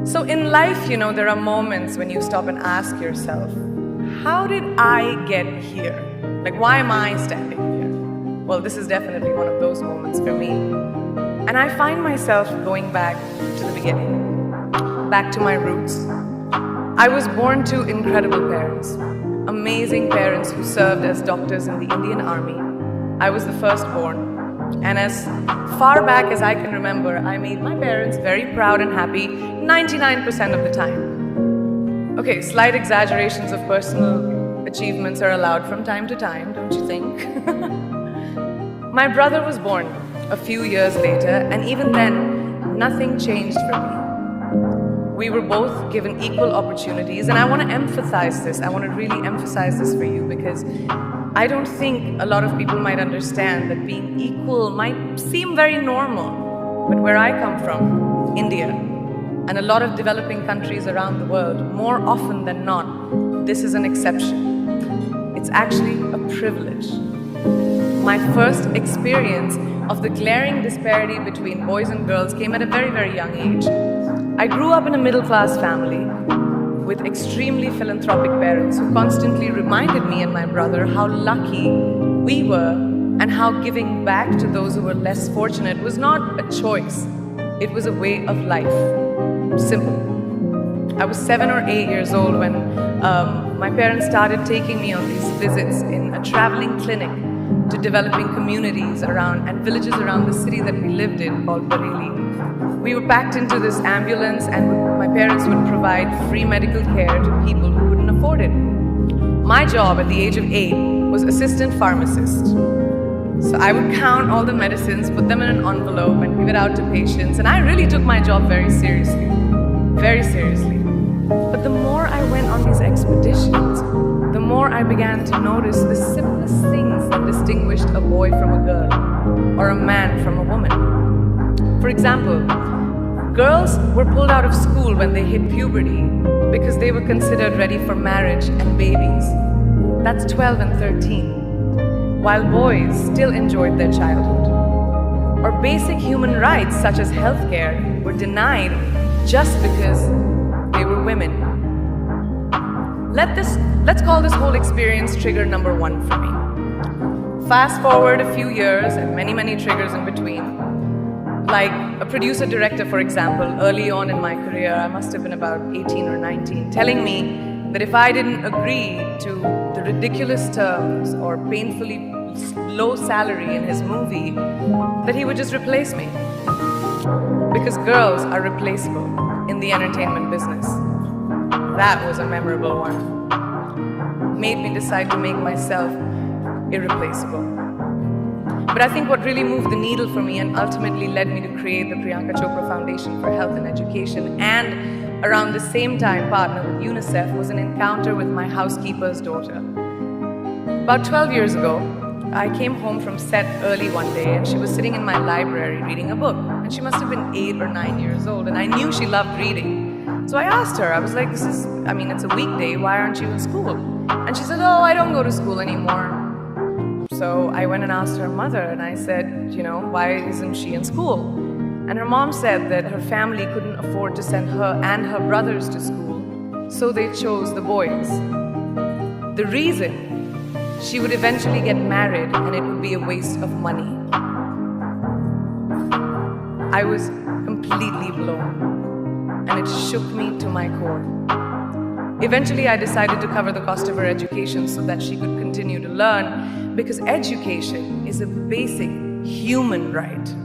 So in life, there are moments when you stop and ask yourself, how did I get here? Like, why am I standing here? Well, this is definitely one of those moments for me. And I find myself going back to the beginning, back to my roots. I was born to incredible parents, amazing parents who served as doctors in the Indian Army. I was the firstborn. And as far back as I can remember, I made my parents very proud and happy 99% of the time. Okay, slight exaggerations of personal achievements are allowed from time to time, don't you think? My brother was born a few years later, and even then, nothing changed for me. We were both given equal opportunities, and I want to emphasize this. I want to really emphasize this for you because I don't think a lot of people might understand that being equal might seem very normal. But where I come from, India, and a lot of developing countries around the world, more often than not, this is an exception. It's actually a privilege. My first experience of the glaring disparity between boys and girls came at a very, very young age. I grew up in a middle-class family with extremely philanthropic parents who constantly reminded me and my brother how lucky we were and how giving back to those who were less fortunate was not a choice. It was a way of life. Simple. I was 7 or 8 years old when my parents started taking me on these visits in a traveling clinic to developing communities around and villages around the city that we lived in called Bareilly. We were packed into this ambulance and my parents would provide free medical care to people who couldn't afford it. My job at the age of 8 was assistant pharmacist. So I would count all the medicines, put them in an envelope and give it out to patients, and I really took my job very seriously. Very seriously. But the more I went on these expeditions, the more I began to notice the simplest things that distinguished a boy from a girl or a man from a woman. For example, girls were pulled out of school when they hit puberty because they were considered ready for marriage and babies. That's 12 and 13, while boys still enjoyed their childhood. Or basic human rights such as healthcare were denied just because they were women. Let's call this whole experience trigger number 1 for me. Fast forward a few years and many, many triggers in between. Like a producer-director, for example, early on in my career, I must have been about 18 or 19, telling me that if I didn't agree to the ridiculous terms or painfully low salary in his movie, that he would just replace me. Because girls are replaceable in the entertainment business. That was a memorable one. Made me decide to make myself irreplaceable. But I think what really moved the needle for me and ultimately led me to create the Priyanka Chopra Foundation for Health and Education and around the same time partner with UNICEF was an encounter with my housekeeper's daughter. About 12 years ago, I came home from set early one day and she was sitting in my library reading a book. And she must have been 8 or 9 years old and I knew she loved reading. So I asked her, I was like, it's a weekday, why aren't you in school? And she said, oh, I don't go to school anymore. So I went and asked her mother and I said, why isn't she in school? And her mom said that her family couldn't afford to send her and her brothers to school, so they chose the boys. The reason? She would eventually get married and it would be a waste of money. I was completely blown and it shook me to my core. Eventually, I decided to cover the cost of her education so that she could continue to learn because education is a basic human right.